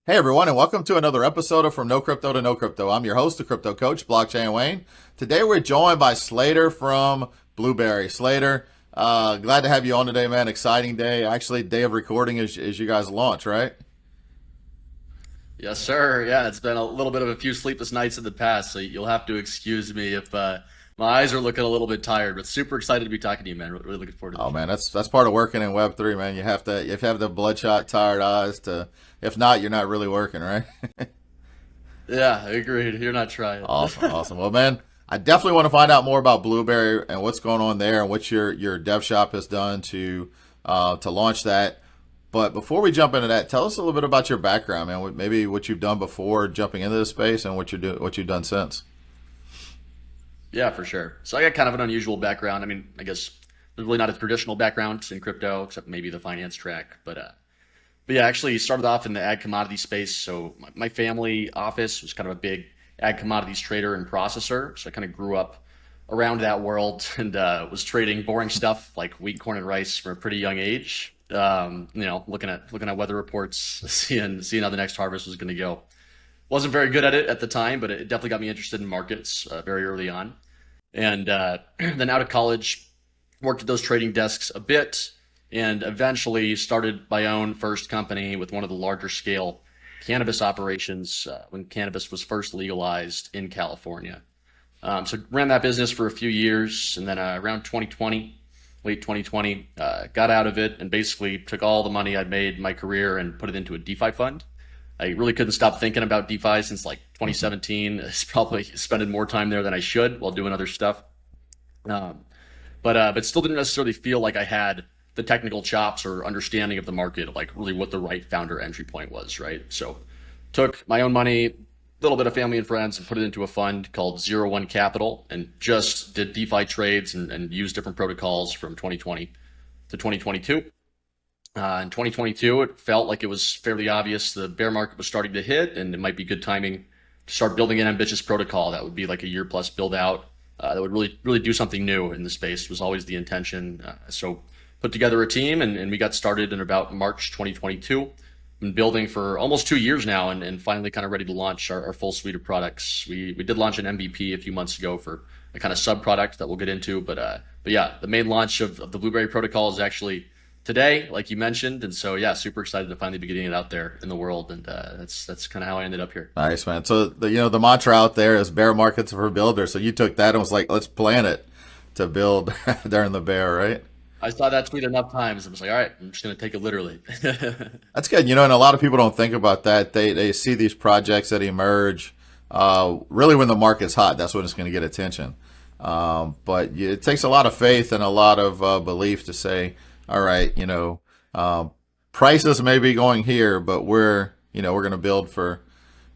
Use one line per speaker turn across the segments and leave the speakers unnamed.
Hey everyone, and welcome to another episode of From No Crypto to No Crypto. I'm your host, the Crypto Coach, Blockchain Wayne. Today we're joined by Slater from Blueberry. Slater, glad to have you on today, man. Exciting day. Actually, day of recording as you guys launch, right?
Yes, sir. Yeah, it's been a little bit of a few sleepless nights in the past, so you'll have to excuse me if my eyes are looking a little bit tired. But super excited to be talking to you, man. Really looking forward to
Oh
this.
man, that's part of working in Web3, man. You have the bloodshot, tired eyes to. If not, you're not really working, right?
Yeah, agreed. You're not trying.
Awesome, awesome. Well, man, I definitely want to find out more about Blueberry and what's going on there and what your dev shop has done to launch that. But before we jump into that, tell us a little bit about your background, man. Maybe what you've done before jumping into this space and what you've done since.
Yeah, for sure. So I got kind of an unusual background. I mean, I guess there's really not a traditional background in crypto, except maybe the finance track. But yeah, actually started off in the ag commodity space. So my family office was kind of a big ag commodities trader and processor. So I kind of grew up around that world and was trading boring stuff like wheat, corn, and rice from a pretty young age. Looking at weather reports, seeing how the next harvest was going to go. Wasn't very good at it at the time, but it definitely got me interested in markets very early on. And then out of college, worked at those trading desks a bit, and eventually started my own first company with one of the larger scale cannabis operations when cannabis was first legalized in California. So ran that business for a few years, and then around 2020, late 2020, got out of it and basically took all the money I'd made in my career and put it into a DeFi fund. I really couldn't stop thinking about DeFi since like 2017. It's probably spending more time there than I should while doing other stuff. But still didn't necessarily feel like I had the technical chops or understanding of the market, like really what the right founder entry point was, right? So took my own money, a little bit of family and friends, and put it into a fund called Zero One Capital, and just did DeFi trades and used different protocols from 2020 to 2022. In 2022, it felt like it was fairly obvious the bear market was starting to hit, and it might be good timing to start building an ambitious protocol that would be like a year plus build out that would really do something new in the space. Was always the intention. So put together a team, and we got started in about March 2022. Been building for almost 2 years now, and finally kind of ready to launch our full suite of products. We did launch an MVP a few months ago for a kind of sub product that we'll get into, but yeah, the main launch of the Blueberry protocol is actually today, like you mentioned, and so yeah, super excited to finally be getting it out there in the world, and that's kind of how I ended up here.
Nice, man. So the mantra out there is bear markets for builders. So you took that and was like, let's plan it to build during the bear, right?
I saw that tweet enough times. I was like, all right, I'm just going to take it literally.
That's good. And a lot of people don't think about that. They see these projects that emerge really when the market's hot. That's when it's going to get attention. But it takes a lot of faith and a lot of belief to say, all right, prices may be going here, but we're going to build for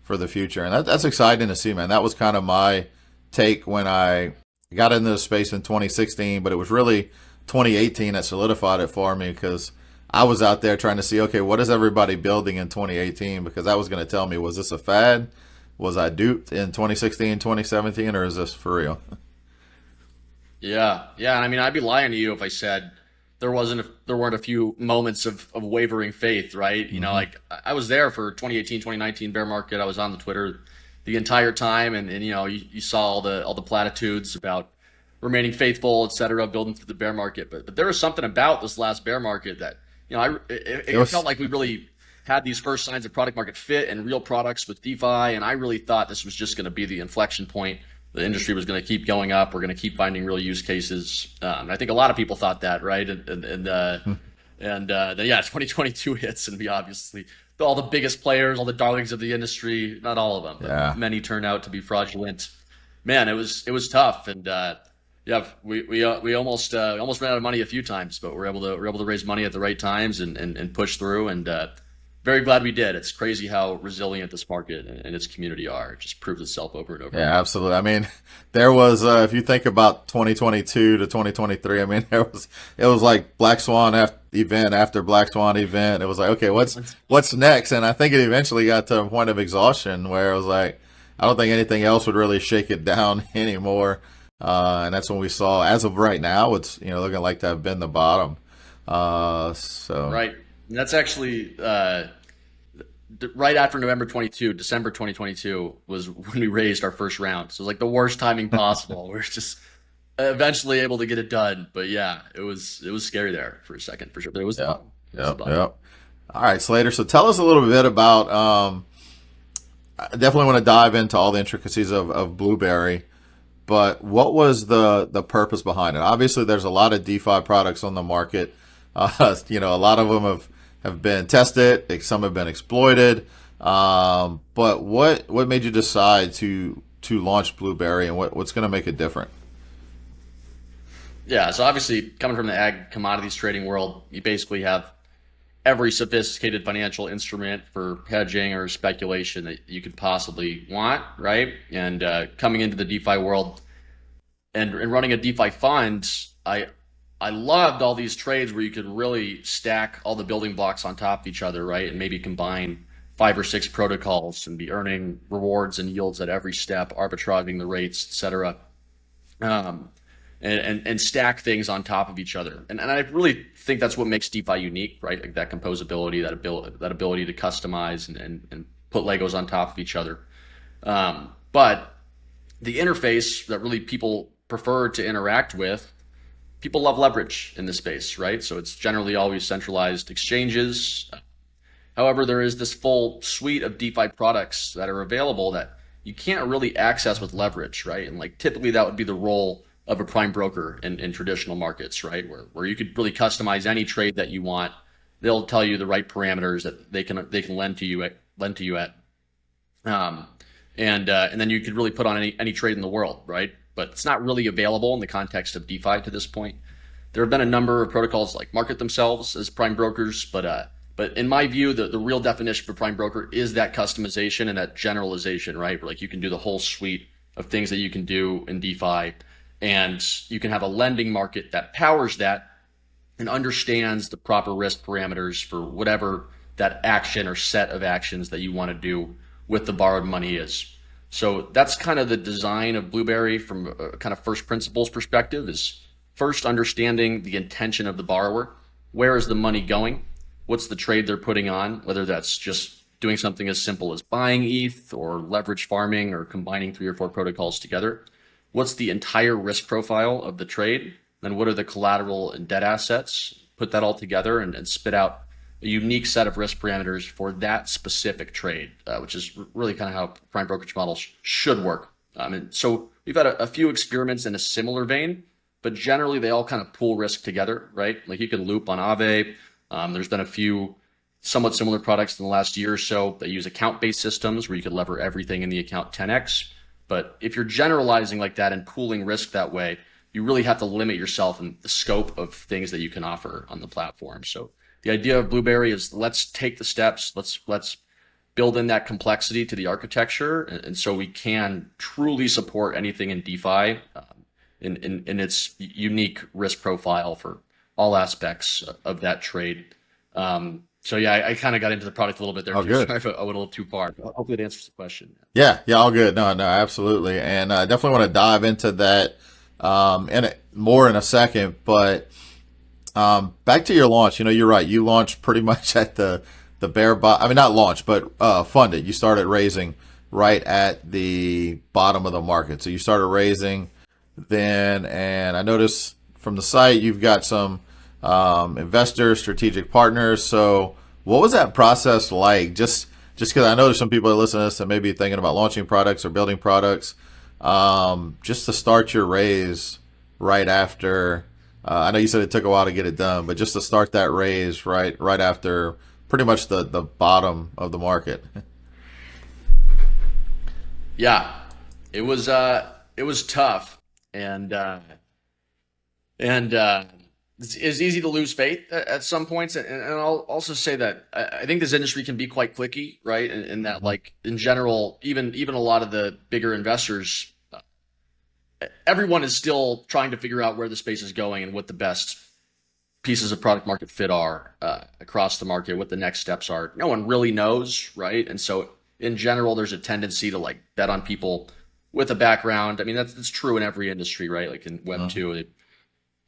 the future. And that's exciting to see, man. That was kind of my take when I got into the space in 2016, but it was really 2018 that solidified it for me because I was out there trying to see, okay, what is everybody building in 2018? Because that was going to tell me, was this a fad? Was I duped in 2016, 2017, or is this for real?
Yeah. I mean, I'd be lying to you if I said there weren't a few moments of wavering faith, right? Like I was there for 2018, 2019 bear market. I was on the Twitter the entire time, and you saw all the platitudes about remaining faithful, et cetera, building through the bear market. But there was something about this last bear market that, it felt like we really had these first signs of product market fit and real products with DeFi. And I really thought this was just going to be the inflection point. The industry was going to keep going up. We're going to keep finding real use cases. I think a lot of people thought that, right? And then yeah, 2022 hits, and we obviously all the biggest players, all the darlings of the industry, not all of them, but many turn out to be fraudulent. Man, it was tough, and yeah, we almost ran out of money a few times, but we're able to raise money at the right times and push through, and very glad we did. It's crazy how resilient this market and its community are. It just proves itself over and over.
Yeah, absolutely. I mean, there was if you think about 2022 to 2023, I mean, it was like Black Swan event after Black Swan event. It was like, okay, what's next? And I think it eventually got to a point of exhaustion where it was like, I don't think anything else would really shake it down anymore. And that's when we saw, as of right now, it's looking like to have been the bottom. So
right. And that's actually right after November 22, December 2022 was when we raised our first round. So it was like the worst timing possible. We're just eventually able to get it done. But yeah, it was scary there for a second for sure. But it was
Yeah.
fun. It was
Yep.
fun.
Yep. All right, Slater. So tell us a little bit about. I definitely want to dive into all the intricacies of Blueberry, but what was the purpose behind it? Obviously, there's a lot of DeFi products on the market. A lot of them have been tested. Some have been exploited. But what made you decide to launch Blueberry, and what's going to make it different?
Yeah, so obviously coming from the ag commodities trading world, you basically have every sophisticated financial instrument for hedging or speculation that you could possibly want, right? And coming into the DeFi world and running a DeFi fund, I loved all these trades where you could really stack all the building blocks on top of each other, right? And maybe combine 5 or 6 protocols and be earning rewards and yields at every step, arbitraging the rates, etc. Um, and stack things on top of each other. And I really think that's what makes DeFi unique, right? Like that composability, that ability to customize and put Legos on top of each other. But the interface that really people prefer to interact with, people love leverage in this space, right? So it's generally always centralized exchanges. However, there is this full suite of DeFi products that are available that you can't really access with leverage, right? And like typically that would be the role of a prime broker in traditional markets, right? Where you could really customize any trade that you want. They'll tell you the right parameters that they can lend to you at. Um, and then you could really put on any trade in the world, right? But it's not really available in the context of DeFi to this point. There have been a number of protocols like market themselves as prime brokers, but in my view, the real definition for prime broker is that customization and that generalization, right? Where like you can do the whole suite of things that you can do in DeFi, and you can have a lending market that powers that and understands the proper risk parameters for whatever that action or set of actions that you want to do with the borrowed money is. So that's kind of the design of Blueberry from a kind of first principles perspective, is first understanding the intention of the borrower. Where is the money going? What's the trade they're putting on? Whether that's just doing something as simple as buying ETH or leverage farming or combining 3 or 4 protocols together. What's the entire risk profile of the trade? Then what are the collateral and debt assets? Put that all together and spit out a unique set of risk parameters for that specific trade, which is really kind of how prime brokerage models should work. And so we've had a few experiments in a similar vein, but generally they all kind of pool risk together, right? Like you can loop on Aave. There's been a few somewhat similar products in the last year or so that use account-based systems where you could lever everything in the account 10x. But if you're generalizing like that and pooling risk that way, you really have to limit yourself in the scope of things that you can offer on the platform. So the idea of Blueberry is let's take the steps, let's build in that complexity to the architecture, and so we can truly support anything in DeFi in its unique risk profile for all aspects of that trade. So yeah, I kind of got into the product a little bit there.
Oh, good.
Sorry if I went a little too far. Hopefully it answers the question.
Yeah, all good. No, absolutely. And I definitely want to dive into that more in a second. But back to your launch. You're right. You launched pretty much at the bare bottom. I mean, not launched, but funded. You started raising right at the bottom of the market. So you started raising then, and I noticed from the site you've got some investors, strategic partners. So what was that process like? Just because I know there's some people that listen to this that may be thinking about launching products or building products, just to start your raise right after. I know you said it took a while to get it done, but just to start that raise right after pretty much the bottom of the market.
Yeah, it was tough, and it's easy to lose faith at some points. And I'll also say that I think this industry can be quite cliquey, right? In that, like in general, even a lot of the bigger investors, everyone is still trying to figure out where the space is going and what the best pieces of product market fit are across the market, what the next steps are. No one really knows, right? And so in general, there's a tendency to like bet on people with a background. I mean, that's true in every industry, right? Like in Web 2,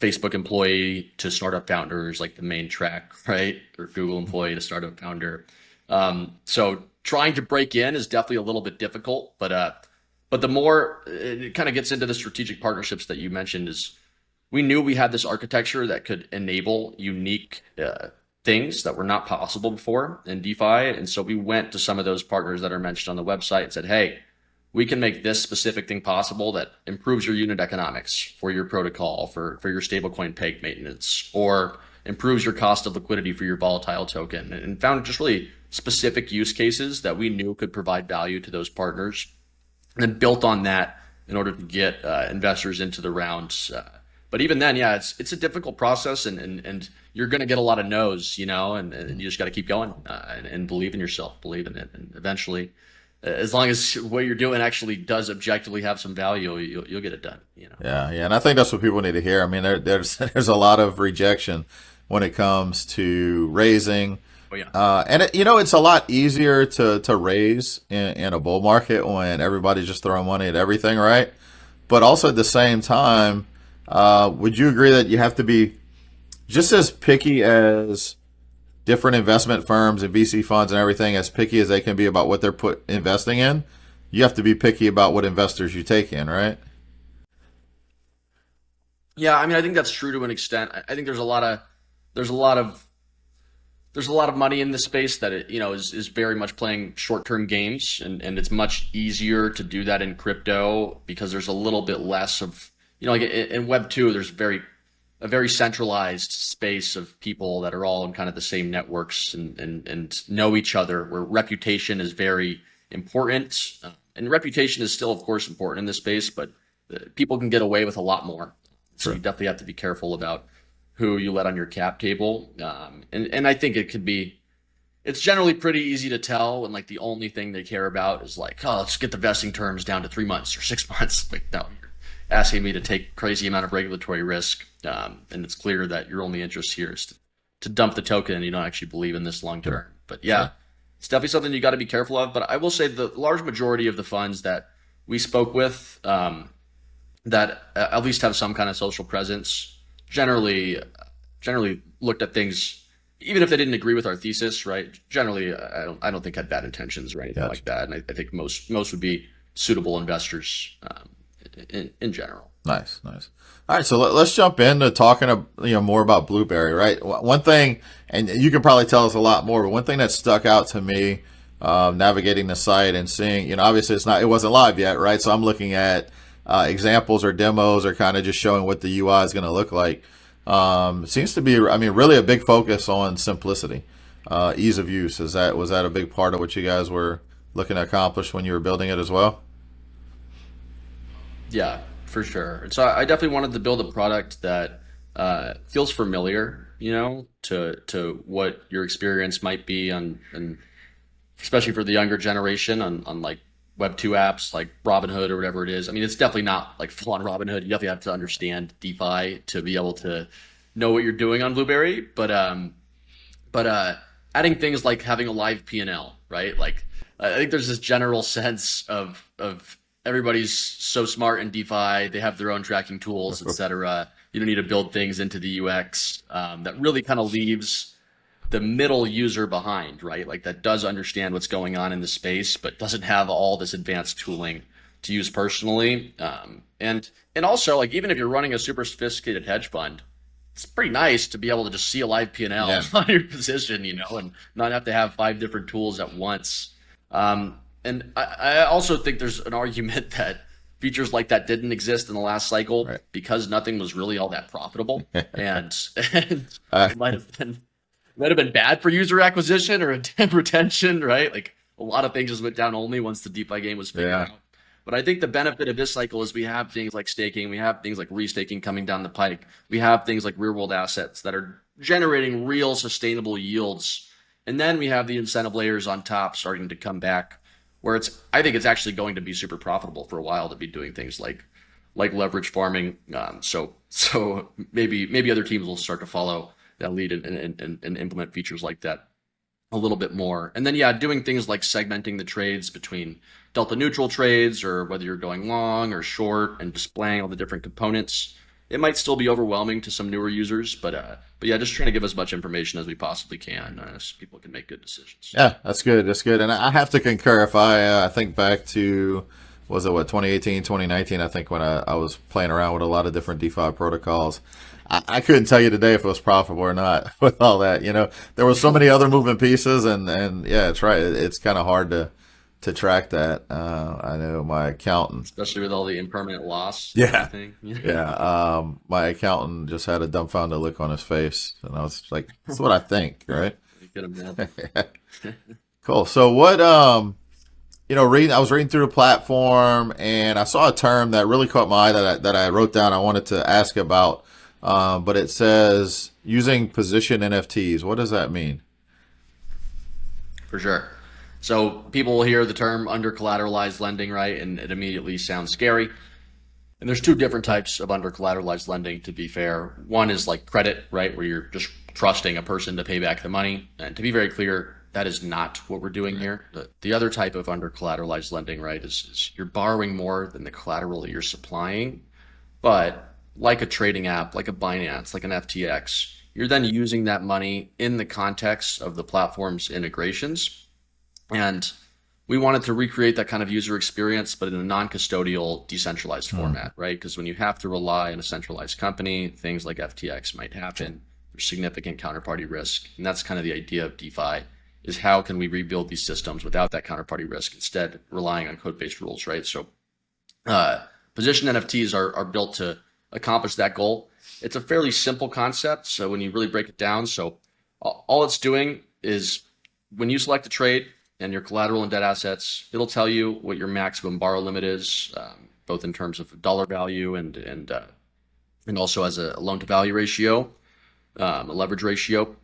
Facebook employee to startup founder is like the main track, right? Or Google employee to startup founder. So trying to break in is definitely a little bit difficult, but the more it kind of gets into the strategic partnerships that you mentioned is we knew we had this architecture that could enable unique things that were not possible before in DeFi. And so we went to some of those partners that are mentioned on the website and said, hey, we can make this specific thing possible that improves your unit economics for your protocol, for your stablecoin peg maintenance, or improves your cost of liquidity for your volatile token, and found just really specific use cases that we knew could provide value to those partners, and then built on that in order to get investors into the rounds. But even then, yeah, it's a difficult process, and you're going to get a lot of no's, and you just got to keep going and believe in yourself, believe in it, and eventually, as long as what you're doing actually does objectively have some value, you'll get it done.
Yeah, yeah, and I think that's what people need to hear. I mean, there's a lot of rejection when it comes to raising.
Oh yeah.
And it's a lot easier to raise in a bull market when everybody's just throwing money at everything, right? But also at the same time, would you agree that you have to be just as picky as different investment firms and VC funds and everything, as picky as they can be about what they're investing in? You have to be picky about what investors you take in, right?
Yeah, I mean, I think that's true to an extent. I think there's a lot of there's a lot of money in this space that is very much playing short-term games, and it's much easier to do that in crypto because there's a little bit less of like in Web 2, there's a very centralized space of people that are all in kind of the same networks and know each other, where reputation is very important. And reputation is still, of course, important in this space, but people can get away with a lot more. So you definitely have to be careful about who you let on your cap table. And I think it's generally pretty easy to tell when like the only thing they care about is like, oh, let's get the vesting terms down to 3 months or 6 months. Like, no, you're asking me to take crazy amount of regulatory risk. And it's clear that your only interest here is to dump the token and you don't actually believe in this long term. Sure. But yeah, it's definitely something you got to be careful of. But I will say the large majority of the funds that we spoke with that at least have some kind of social presence generally looked at things, even if they didn't agree with our thesis, right? Generally, I don't think had bad intentions or anything like that. And I think most would be suitable investors in general.
Nice. All right, so let's jump into talking more about Blueberry, right? One thing, and you can probably tell us a lot more, but one thing that stuck out to me navigating the site and seeing, obviously it wasn't live yet, right? So I'm looking at examples or demos or kind of just showing what the UI is going to look like. Seems to be, really a big focus on simplicity, ease of use. Was that a big part of what you guys were looking to accomplish when you were building it as well?
Yeah, for sure. And so I definitely wanted to build a product that feels familiar, to what your experience might be and especially for the younger generation on like Web 2 apps like Robinhood or whatever it is. I mean, it's definitely not like full on Robinhood. You definitely have to understand DeFi to be able to know what you're doing on Blueberry. But adding things like having a live P&L, right? Like I think there's this general sense of everybody's so smart in DeFi. They have their own tracking tools, etc. You don't need to build things into the UX that really kind of leaves the middle user behind, right? Like that does understand what's going on in the space, but doesn't have all this advanced tooling to use personally. And also, like, even if you're running a super sophisticated hedge fund, it's pretty nice to be able to just see a live P&L on your position, and not have to have 5 different tools at once. And I also think there's an argument that features like that didn't exist in the last cycle because nothing was really all that profitable. and it might have been bad for user acquisition or retention, right? Like a lot of things just went down only once the DeFi game was figured out. But I think the benefit of this cycle is we have things like staking, we have things like restaking coming down the pike, we have things like real world assets that are generating real sustainable yields. And then we have the incentive layers on top starting to come back, where I think it's actually going to be super profitable for a while to be doing things like leverage farming. So maybe other teams will start to follow that lead and implement features like that a little bit more. And then, doing things like segmenting the trades between delta neutral trades or whether you're going long or short and displaying all the different components. it might still be overwhelming to some newer users, but yeah, just trying to give as much information as we possibly can, so people can make good decisions.
Yeah, that's good. That's good. And I have to concur. If I think back to, was it what, 2018, 2019, I think when I was playing around with a lot of different DeFi protocols, I couldn't tell you today if it was profitable or not with all that. There were so many other moving pieces, and yeah, it's right. It's kind of hard to track that. I know my accountant,
Especially with all the impermanent loss and
yeah,
everything.
yeah. My accountant just had a dumbfounded look on his face, and I was like, "That's what I think, right?"
You could imagine.
Cool. So what? I was reading through the platform, and I saw a term that really caught my eye that I wrote down. I wanted to ask about, but it says using position NFTs. What does that mean?
For sure. So people will hear the term under-collateralized lending, right? And it immediately sounds scary. And there's two different types of under-collateralized lending, to be fair. One is like credit, right? Where you're just trusting a person to pay back the money. And to be very clear, that is not what we're doing here. The other type of under-collateralized lending, right, is you're borrowing more than the collateral that you're supplying. But like a trading app, like a Binance, like an FTX, you're then using that money in the context of the platform's integrations. And we wanted to recreate that kind of user experience, but in a non-custodial, decentralized format, right? Because when you have to rely on a centralized company, things like FTX might happen. There's significant counterparty risk. And that's kind of the idea of DeFi, is how can we rebuild these systems without that counterparty risk, instead relying on code-based rules, right? So position NFTs are built to accomplish that goal. It's a fairly simple concept. So when you really break it down, so all it's doing is when you select a trade and your collateral and debt assets, it'll tell you what your maximum borrow limit is, both in terms of dollar value and also as a loan to value ratio, a leverage ratio.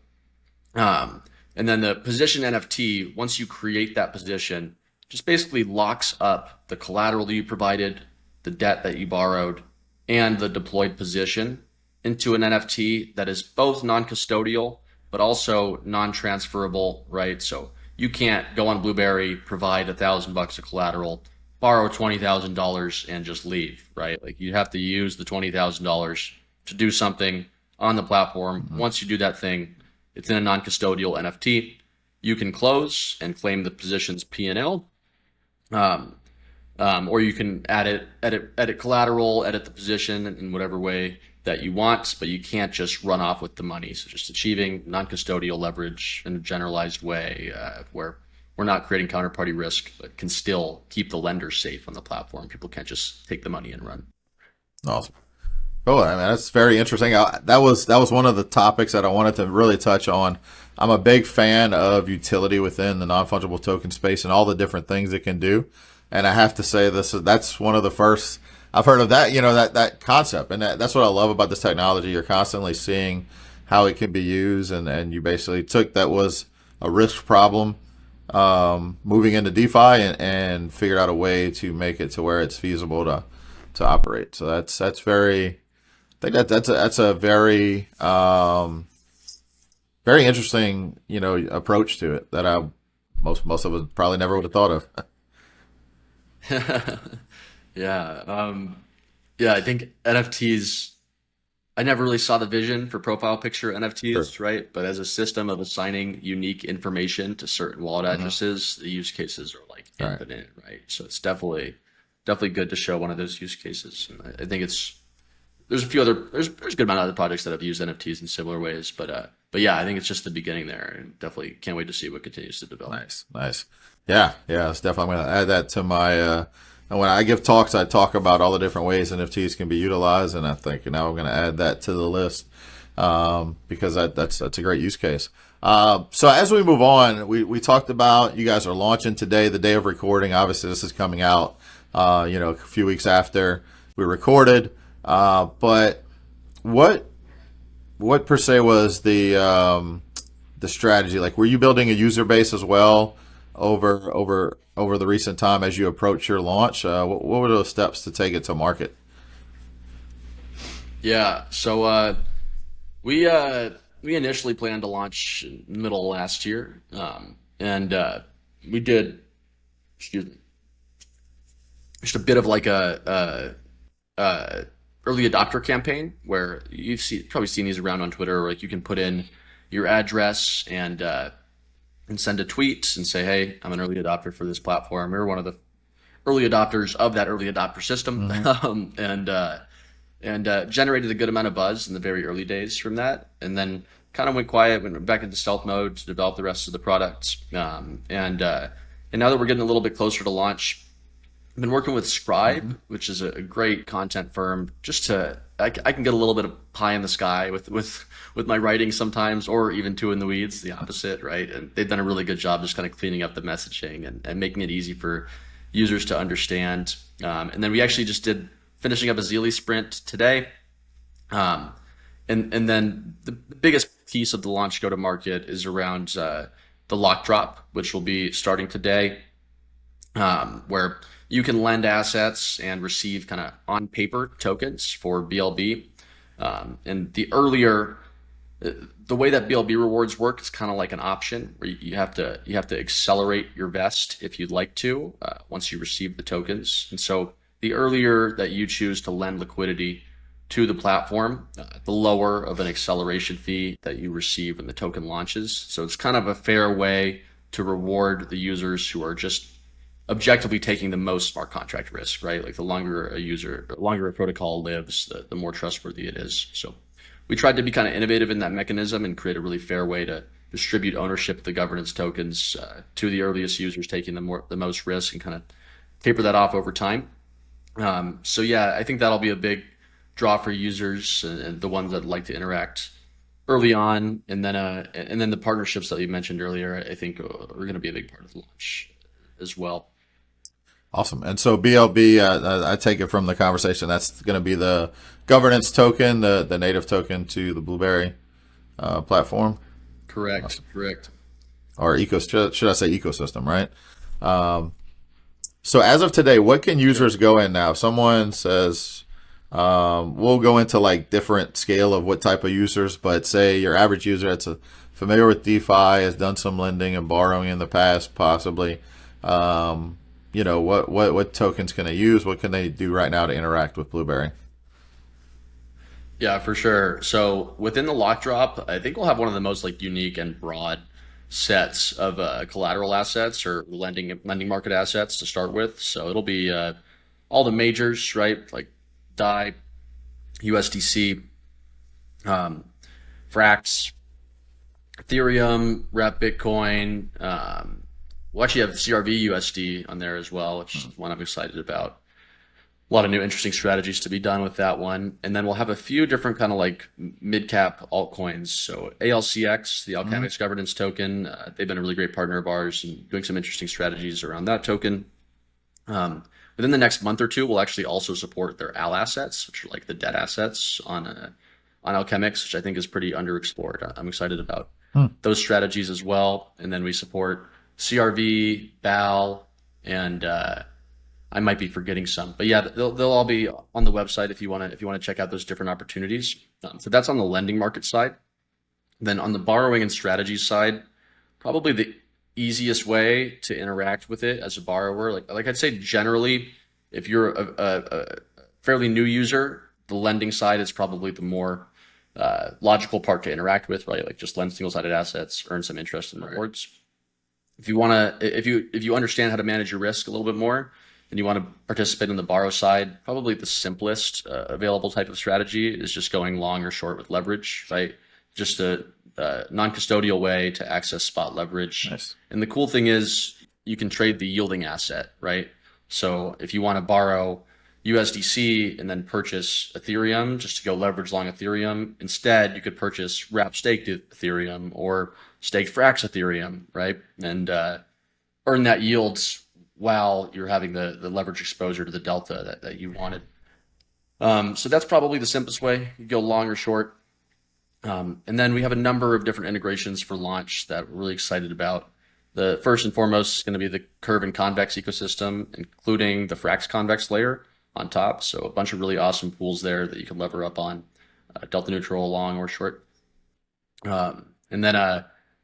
And then the position NFT, once you create that position, just basically locks up the collateral that you provided, the debt that you borrowed, and the deployed position into an NFT that is both non-custodial, but also non-transferable, right? So you can't go on Blueberry, provide $1,000 of collateral, borrow $20,000 and just leave, right? Like you have to use the $20,000 to do something on the platform. Once you do that thing, it's in a non-custodial NFT. You can close and claim the position's P&L, or you can edit collateral, edit the position in whatever way that you want, but you can't just run off with the money. So just achieving non-custodial leverage in a generalized way, where we're not creating counterparty risk, but can still keep the lender safe on the platform. People can't just take the money and run.
Awesome. Cool. I mean, that's very interesting. That was one of the topics that I wanted to really touch on. I'm a big fan of utility within the non-fungible token space and all the different things it can do. And I have to say that's one of the first I've heard of that, that concept. And that's what I love about this technology. You're constantly seeing how it can be used. And you basically took that was a risk problem, moving into DeFi and figured out a way to make it to where it's feasible to operate. So that's very, I think that's a very, very interesting, approach to it that most of us probably never would have thought of.
Yeah. Yeah, I think NFTs, I never really saw the vision for profile picture NFTs,
Sure.
right? But as a system of assigning unique information to certain wallet addresses, the use cases are like
Right.
infinite, right? So it's definitely good to show one of those use cases. And I think there's a few other, there's a good amount of other projects that have used NFTs in similar ways, but yeah, I think it's just the beginning there, and definitely can't wait to see what continues to develop.
Nice. Yeah, it's definitely. I'm going to add that to my. When I give talks, I talk about all the different ways NFTs can be utilized, and I think now I'm going to add that to the list, because that's a great use case. So as we move on, we talked about you guys are launching today, the day of recording. Obviously, this is coming out, a few weeks after we recorded. But what per se was the strategy? Like, were you building a user base as well over the recent time as you approach your launch? What were those steps to take it to market?
Yeah, so we initially planned to launch in the middle of last year, and we did, excuse me, just a bit of like a early adopter campaign where probably seen these around on Twitter, where like you can put in your address and send a tweet and say, hey, I'm an early adopter for this platform. We're one of the early adopters of that early adopter system. And generated a good amount of buzz in the very early days from that, and then kind of went quiet, went back into stealth mode to develop the rest of the products. And now that we're getting a little bit closer to launch, I've been working with Scribe, which is a great content firm. Just I can get a little bit of pie in the sky with my writing sometimes, or even too in the weeds, the opposite, right? And they've done a really good job just kind of cleaning up the messaging and making it easy for users to understand. And then we actually just finishing up a Zeely sprint today. And then the biggest piece of the launch go-to-market is around the lock drop, which will be starting today, where you can lend assets and receive kind of on paper tokens for BLB. And the way that BLB rewards work is kind of like an option where you have to accelerate your vest if you'd like to once you receive the tokens. And so the earlier that you choose to lend liquidity to the platform, the lower of an acceleration fee that you receive when the token launches. So it's kind of a fair way to reward the users who are just objectively taking the most smart contract risk, right? Like the longer a protocol lives, the more trustworthy it is. So we tried to be kind of innovative in that mechanism and create a really fair way to distribute ownership of the governance tokens to the earliest users taking the most risk, and kind of taper that off over time. So yeah, I think that'll be a big draw for users and the ones that like to interact early on, and then the partnerships that you mentioned earlier, I think are going to be a big part of the launch as well.
Awesome. And so BLB, I take it from the conversation, that's going to be the governance token, the native token to the Blueberry platform.
Correct.
Awesome.
Correct.
Or should I say ecosystem, right? So as of today, what can users go in now? If someone says, we'll go into like different scale of what type of users, but say your average user that's familiar with DeFi, has done some lending and borrowing in the past, possibly. What tokens can they use? What can they do right now to interact with Blueberry?
Yeah, for sure. So within the lock drop, I think we'll have one of the most like unique and broad sets of collateral assets or lending market assets to start with. So it'll be all the majors, right? Like DAI, USDC, Frax, Ethereum, Rep Bitcoin. We'll actually have CRV USD on there as well, which is one I'm excited about. A lot of new interesting strategies to be done with that one. And then we'll have a few different kind of like mid-cap altcoins. So ALCX, the Alchemix governance token, they've been a really great partner of ours and doing some interesting strategies around that token. Within the next month or two, we'll actually also support their AL assets, which are like the debt assets on Alchemix, which I think is pretty underexplored. I'm excited about those strategies as well. And then we support CRV, BAL, and I might be forgetting some, but yeah, they'll all be on the website if you want to check out those different opportunities. So that's on the lending market side. Then on the borrowing and strategy side, probably the easiest way to interact with it as a borrower, like I'd say generally, if you're a fairly new user, the lending side is probably the more logical part to interact with, right? Like just lend single-sided assets, earn some interest and rewards. If you understand how to manage your risk a little bit more, and you want to participate in the borrow side, probably the simplest available type of strategy is just going long or short with leverage, right? Just a non-custodial way to access spot leverage.
Nice.
And the cool thing is you can trade the yielding asset, right? So if you want to borrow USDC and then purchase Ethereum just to go leverage long Ethereum, instead you could purchase wrap staked Ethereum or staked Frax Ethereum, right? And earn that yields while you're having the leverage exposure to the delta that you wanted. So that's probably the simplest way. You go long or short. And then we have a number of different integrations for launch that we're really excited about. The first and foremost is going to be the Curve and Convex ecosystem, including the Frax Convex layer on top. So a bunch of really awesome pools there that you can lever up on, delta neutral, long or short. And then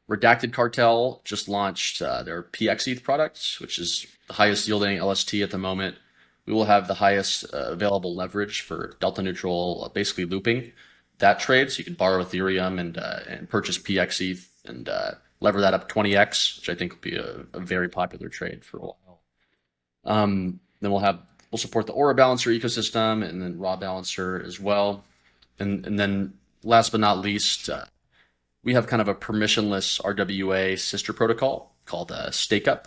Redacted Cartel just launched their PXETH products, which is the highest yielding LST at the moment, we will have the highest available leverage for delta neutral, basically looping that trade. So you can borrow Ethereum and purchase PXE and lever that up 20x, which I think will be a very popular trade for a while. Then we'll support the Aura Balancer ecosystem and then Raw Balancer as well. And then last but not least, we have kind of a permissionless RWA sister protocol called StakeUp.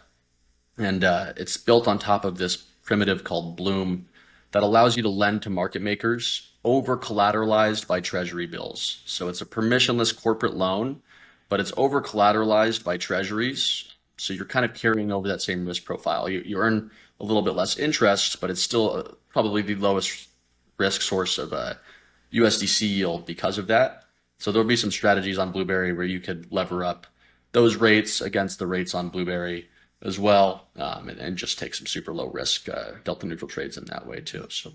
And it's built on top of this primitive called Bloom that allows you to lend to market makers over collateralized by treasury bills. So it's a permissionless corporate loan, but it's over collateralized by treasuries. So you're kind of carrying over that same risk profile. You earn a little bit less interest, but it's still probably the lowest risk source of USDC yield because of that. So there'll be some strategies on Blueberry where you could lever up those rates against the rates on Blueberry as well, and just take some super low risk delta neutral trades in that way too. So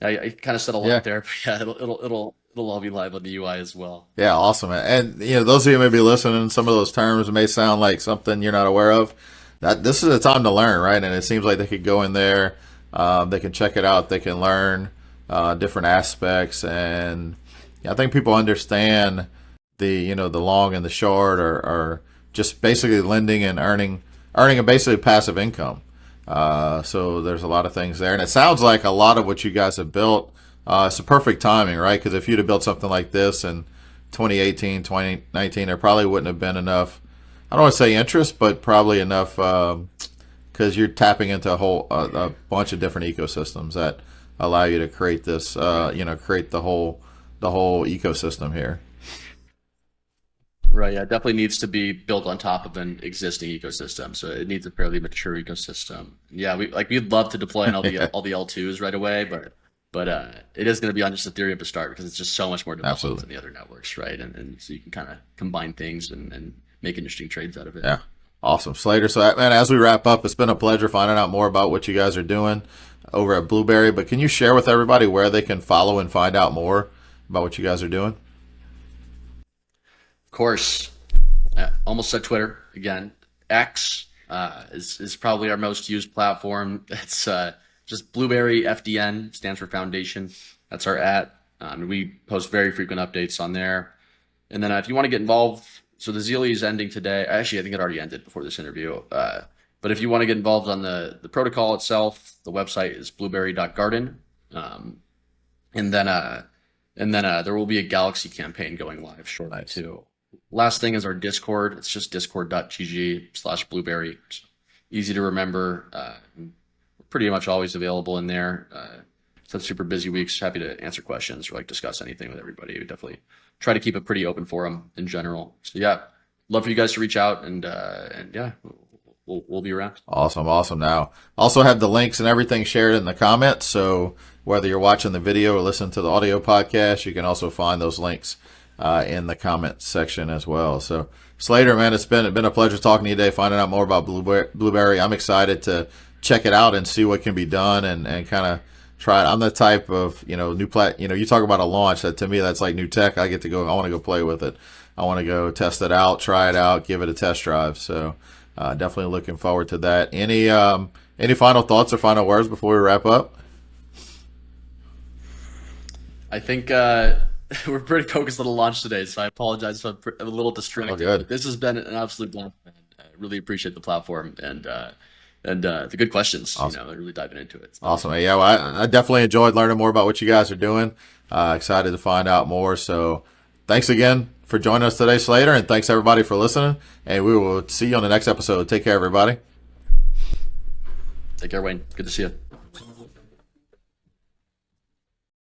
I kind of said a lot there, but yeah, it'll all be live on the UI as well.
Yeah, awesome. And those of you who may be listening, some of those terms may sound like something you're not aware of. That this is a time to learn, right? And it seems like they could go in there, they can check it out, they can learn different aspects, and I think people understand the the long and the short are just basically lending and earning a basically passive income. So there's a lot of things there, and it sounds like a lot of what you guys have built. It's a perfect timing, right? Because if you'd have built something like this in 2018, 2019, there probably wouldn't have been enough. I don't want to say interest, but probably enough because you're tapping into a bunch of different ecosystems that allow you to create this, create the whole ecosystem here.
Right. Yeah, it definitely needs to be built on top of an existing ecosystem. So it needs a fairly mature ecosystem. Yeah, we'd love to deploy on all the L2s right away, but it is going to be on just Ethereum to start because it's just so much more developed than the other networks, right? And so you can kind of combine things and make interesting trades out of it.
Yeah. Awesome. Slater. So, man, as we wrap up, it's been a pleasure finding out more about what you guys are doing over at Blueberry. But can you share with everybody where they can follow and find out more about what you guys are doing?
Of course. Almost said Twitter again. X is probably our most used platform. It's just Blueberry FDN, stands for Foundation. That's our @ we post very frequent updates on there. And then if you want to get involved, so the Zealy is ending today. Actually, I think it already ended before this interview. But if you want to get involved on the protocol itself, the website is blueberry.garden. And then there will be a Galaxy campaign going live shortly too. Last thing is our Discord. It's just discord.gg/blueberry. Easy to remember. We're pretty much always available in there. Some super busy weeks. Happy to answer questions or discuss anything with everybody. We definitely try to keep a pretty open forum in general. So yeah, love for you guys to reach out and yeah, we'll be around.
Awesome. Now, also have the links and everything shared in the comments. So whether you're watching the video or listening to the audio podcast, you can also find those links in the comments section as well. So Slater, man, it's been a pleasure talking to you today, finding out more about Blueberry. I'm excited to check it out and see what can be done and kind of try it. I'm the type of, you talk about a launch that to me, that's like new tech. I want to go play with it. I want to go test it out, try it out, give it a test drive. So definitely looking forward to that. Any final thoughts or final words before we wrap up?
I think we're pretty focused on the launch today, so I apologize if I'm a little distracted.
Oh, good.
This has been an absolute blast, man. I really appreciate the platform and the good questions.
Awesome.
Really diving into it.
Awesome. Yeah, well, I definitely enjoyed learning more about what you guys are doing. Excited to find out more. So thanks again for joining us today, Slater, and thanks everybody for listening. And we will see you on the next episode. Take care, everybody.
Take care, Wayne. Good to see you.